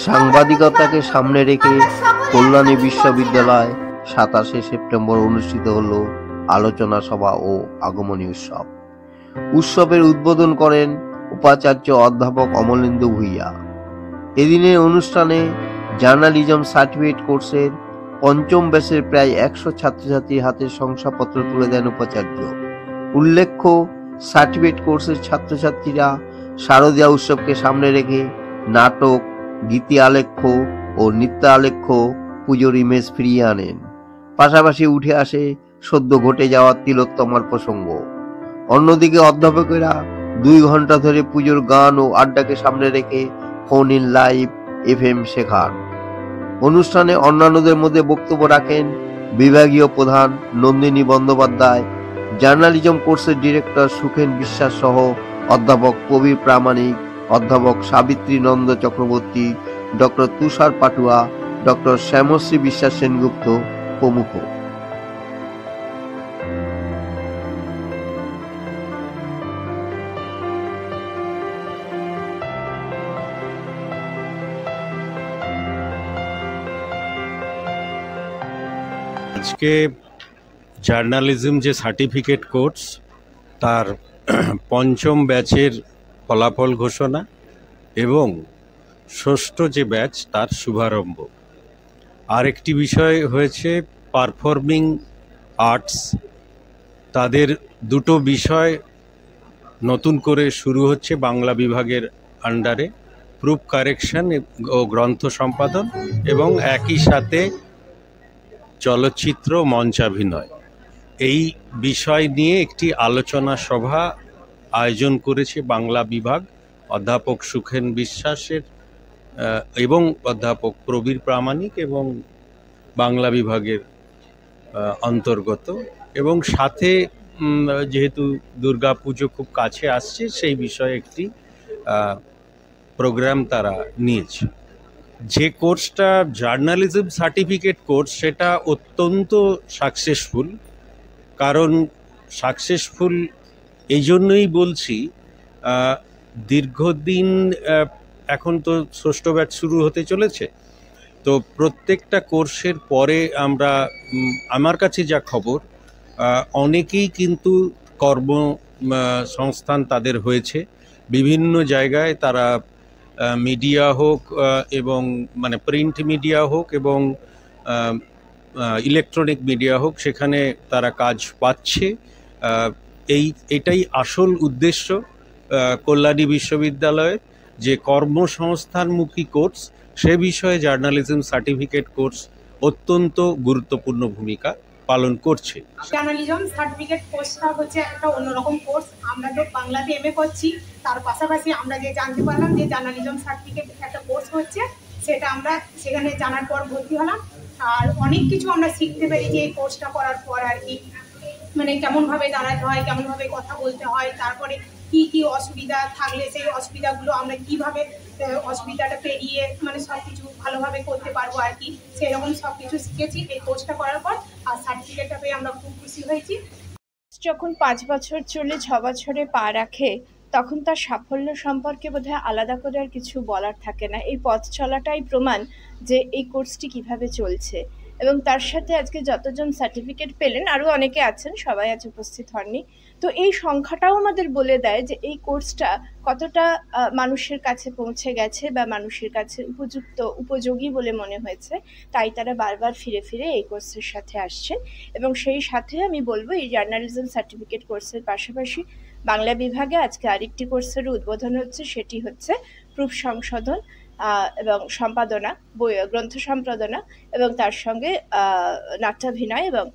সাংবাদিকতাকে সামনে রেখে কল্যাণী বিশ্ববিদ্যালয় 27শে সেপ্টেম্বর অনুষ্ঠিত হল আলোচনা সভা ও আগমনী উৎসব। উৎসবের উদ্বোধন করেন উপাচার্য অধ্যাপক অমলেন্দু ভূঁইয়া। এদিনের অনুষ্ঠানে জার্নালিজম সার্টিফিকেট কোর্সের পঞ্চম ব্যাচের প্রায় 100 ছাত্রছাত্রীর হাতে শংসাপত্র তুলে দেন উপাচার্য। উল্লেখ্য, সার্টিফিকেট কোর্সের ছাত্রছাত্রীরা শারদীয়া উৎসবকে সামনে রেখে নাটক, গীতি আলেখ্য ও নৃত্য আলেখ্য পুজোর ইমেজ ফিরিয়ে আনেন। পাশাপাশি উঠে আসে সদ্য ঘটে যাওয়া তিলোত্তমার প্রসঙ্গ। অন্যদিকে অধ্যাপকেরা 2 ঘন্টা ধরে পুজোর গান ও আড্ডাকে সামনে রেখে ফোন ইন লাইভ FM শেখান। অনুষ্ঠানে অন্যান্যদের মধ্যে বক্তব্য রাখেন বিভাগীয় প্রধান নন্দিনী বন্দ্যোপাধ্যায়, জার্নালিজম কোর্সের ডিরেক্টর সুখেন বিশ্বাস সহ অধ্যাপক কবির প্রামাণিক, অধ্যাপক সাবিত্রী নন্দ চক্রবর্তী, ডক্টর তুষার পাটুয়া, ডক্টর শ্যামশ্রী বিশ্বাস সেনগুপ্ত প্রমুখ। আজকে জার্নালিজম যে সার্টিফিকেট কোর্স তার পঞ্চম ব্যাচের ফলাফল ঘোষণা এবং ষষ্ঠ যে ব্যাচ তার শুভারম্ভ। আরেকটি বিষয় হয়েছে পারফর্মিং আর্টস, তাদের দুটো বিষয় নতুন করে শুরু হচ্ছে বাংলা বিভাগের আন্ডারে, প্রুফ কারেকশন ও গ্রন্থ সম্পাদন, এবং একই সাথে চলচ্চিত্র মঞ্চাভিনয়। এই বিষয় নিয়ে একটি আলোচনা সভা আয়োজন করেছে বাংলা বিভাগ, অধ্যাপক সুখেন বিশ্বাসের এবং অধ্যাপক প্রবীর প্রামাণিক এবং বাংলা বিভাগের অন্তর্গত, এবং সাথে যেহেতু দুর্গা পুজো খুব কাছে আসছে সেই বিষয়ে একটি প্রোগ্রাম তারা নিয়েছে। যে কোর্সটা জার্নালিজম সার্টিফিকেট কোর্স সেটা অত্যন্ত সাকসেসফুল। কারণ সাকসেসফুল এই জন্যই বলছি, দীর্ঘদিন এখন তো ষষ্ঠ ব্যাচ শুরু হতে চলেছে, তো প্রত্যেকটা কোর্সের পরে আমার কাছে যা খবর, অনেকেই কিন্তু কর্মসংস্থান তাদের হয়েছে। বিভিন্ন জায়গায় তারা মিডিয়া হোক এবং প্রিন্ট মিডিয়া হোক এবং ইলেকট্রনিক মিডিয়া হোক, সেখানে তারা কাজ পাচ্ছে। এটাই আসল উদ্দেশ্য কল্যাণী বিশ্ববিদ্যালয়ের, যে কর্মসংস্থানমুখী কোর্স, সে বিষয়ে জার্নালিজম সার্টিফিকেট কোর্স অত্যন্ত গুরুত্বপূর্ণ ভূমিকা পালন করছে। জার্নালিজম সার্টিফিকেট কোর্সটা হচ্ছে একটা অন্যরকম কোর্স। আমরা তো বাংলাতে MA করছি, তার পাশাপাশি আমরা যে জানতে পারলাম যে জার্নালিজম সার্টিফিকেট একটা কোর্স হচ্ছে, সেটা আমরা সেখানে জানার পর ভর্তি হলাম। আর অনেক কিছু আমরা শিখতে পারি যে এই কোর্সটা করার পর আর কি, কেমনভাবে দাঁড়াতে হয়, কেমনভাবে কথা বলতে হয়, তারপরে কি কি অসুবিধা থাকলে সেই অসুবিধাগুলো আমরা কিভাবে অসুবিধাটা পেরিয়ে সব কিছু ভালোভাবে করতে পারবো আর কি, সেরকম সব কিছু শিখেছি এই কোর্সটা করার পর। আর সার্টিফিকেটটা পেয়ে আমরা খুব খুশি হয়েছি। যখন 5 বছর চলে 6 বছরে পা রাখে, তখন তার সাফল্য সম্পর্কে বোধহয় আলাদা করে আর কিছু বলার থাকে না। এই পথ চলাটাই প্রমাণ যে এই কোর্সটি কিভাবে চলছে। এবং তার সাথে আজকে যতজন সার্টিফিকেট পেলেন, আরও অনেকে আছেন, সবাই আজ উপস্থিত হননি, তো এই সংখ্যাটাও আমাদের বলে দেয় যে এই কোর্সটা কতটা মানুষের কাছে পৌঁছে গেছে বা মানুষের কাছে উপযোগী বলে মনে হয়েছে। তাই তারা বারবার ফিরে ফিরে এই কোর্সের সাথে আসছেন। এবং সেই সাথে আমি বলবো, এই জার্নালিজম সার্টিফিকেট কোর্সের পাশাপাশি বাংলা বিভাগে আজকে আরেকটি কোর্সের উদ্বোধন হচ্ছে, সেটি হচ্ছে প্রুফ সংশোধন এবং সম্পাদনা, গ্রন্থ সম্পাদনা, এবং তার সঙ্গে নাট্যাভিনয় এবং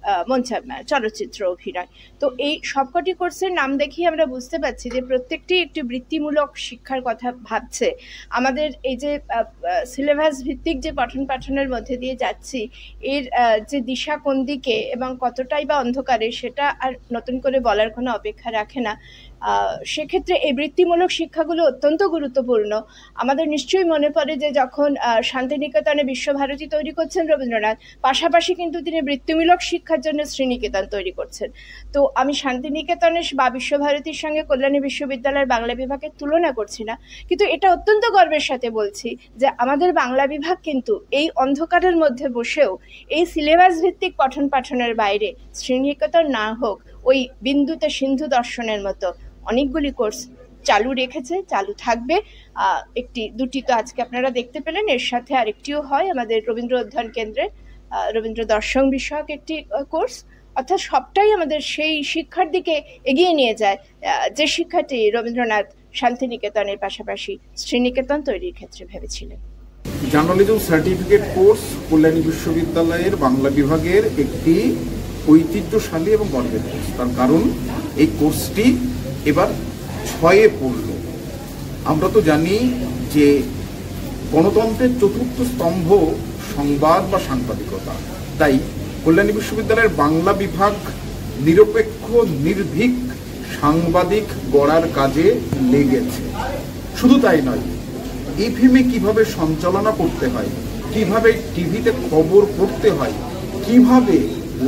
চলচ্চিত্র অভিনয়। তো এই সবকটি কোর্সের নাম দেখেই আমরা বুঝতে পারছি যে প্রত্যেকটি একটি বৃত্তিমূলক শিক্ষার কথা ভাবছে। আমাদের এই যে সিলেবাস ভিত্তিক যে পঠন পাঠনের মধ্যে দিয়ে যাচ্ছি, এর যে দিশা কোন দিকে এবং কতটাই বা অন্ধকারে, সেটা আর নতুন করে বলার কোনো অপেক্ষা রাখে না। সেক্ষেত্রে এই বৃত্তিমূলক শিক্ষাগুলো অত্যন্ত গুরুত্বপূর্ণ। আমাদের নিশ্চয়ই মনে পড়ে যে যখন শান্তিনিকেতনে বিশ্বভারতী তৈরি করছেন রবীন্দ্রনাথ, পাশাপাশি কিন্তু তিনি বৃত্তিমূলক শিক্ষার জন্য শ্রীনিকেতন তৈরি করছেন। তো আমি শান্তিনিকেতনের বা বিশ্বভারতীর সঙ্গে কল্যাণী বিশ্ববিদ্যালয়ের বাংলা বিভাগের তুলনা করছি না, কিন্তু এটা অত্যন্ত গর্বের সাথে বলছি যে আমাদের বাংলা বিভাগ কিন্তু এই অন্ধকারের মধ্যে বসেও এই সিলেবাস ভিত্তিক পঠন পাঠনের বাইরে শ্রীনিকেতন না হোক ওই বিন্দুতে সিন্ধু দর্শনের মতো অনেকগুলি কোর্স চালু রেখেছে, চালু থাকবে। একটি দুটি তো আজকে আপনারা দেখতে পেলেন, এর সাথে আরেকটিও হয় আমাদের রবীন্দ্র অধ্যয়ন কেন্দ্রে রবীন্দ্র দর্শন বিষয়ক একটি কোর্স। অর্থাৎ সবটাই আমাদের সেই শিক্ষার দিকে এগিয়ে নিয়ে যায় যে শিক্ষাটি রবীন্দ্রনাথ শান্তিনিকেতনের পাশাপাশি শ্রীনিকেতন তৈরির ক্ষেত্রে ভেবেছিলেন। জার্নালিজম সার্টিফিকেট কোর্স কল্যাণী বিশ্ববিদ্যালয়ের বাংলা বিভাগের একটি ঐতিহ্যশালী এবং গর্বের কোর্স। তার কারণ এই কোর্সটি এবার 6-এ পড়ল। আমরা তো জানি যে গণতন্ত্রের চতুর্থ স্তম্ভ সংবাদ বা সাংবাদিকতা, তাই কল্যাণী বিশ্ববিদ্যালয়ের বাংলা বিভাগ নিরপেক্ষ নির্ভীক সাংবাদিক গড়ার কাজে লেগেছে। শুধু তাই নয়, এফএমে কিভাবে সঞ্চালনা করতে হয়, কিভাবে টিভিতে খবর পড়তে হয়, কিভাবে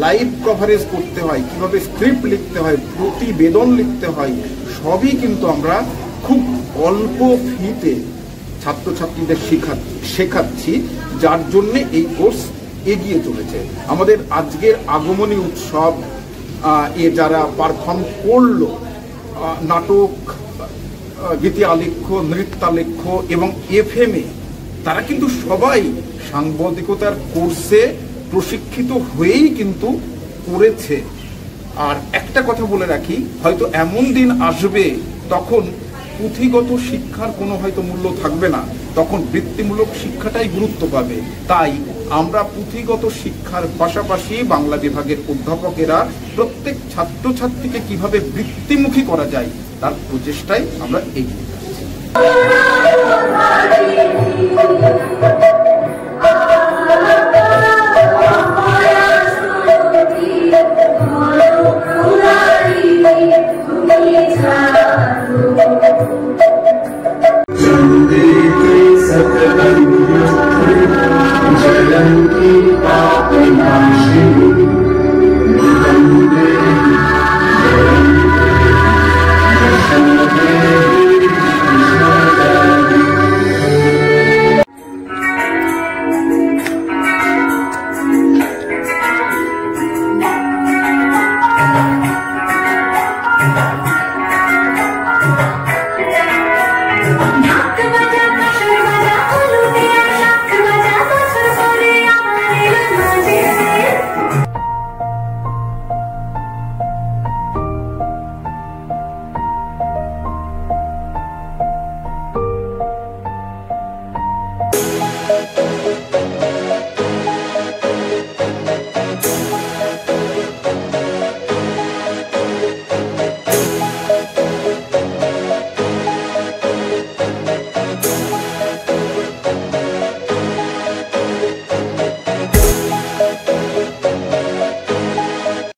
লাইভ কভারেজ করতে হয়, কিভাবে স্ক্রিপ্ট লিখতে হয়, প্রতিবেদন লিখতে হয়, সবই কিন্তু আমরা খুব অল্প ফিতে ছাত্রছাত্রীদের শেখাচ্ছি, যার জন্যে এই কোর্স এগিয়ে চলেছে। আমাদের আজকের আগমনী উৎসব যারা পারফর্ম করলো, নাটক, গীতালেখ্য, নৃত্যালেখ্য এবং এফএমএ, তারা কিন্তু সবাই সাংবাদিকতার কোর্সে প্রশিক্ষিত হয়েই কিন্তু করেছে। আর একটা কথা বলে রাখি, হয়তো এমন দিন আসবে তখন পুঁথিগত শিক্ষার কোনো হয়তো মূল্য থাকবে না, তখন বৃত্তিমূলক শিক্ষাটাই গুরুত্ব পাবে। তাই আমরা পুঁথিগত শিক্ষার পাশাপাশি বাংলা বিভাগের অধ্যাপকেরা প্রত্যেক ছাত্রছাত্রীকে কিভাবে বৃত্তিমুখী করা যায় তার প্রচেষ্টায় আমরা এগিয়ে যাচ্ছি।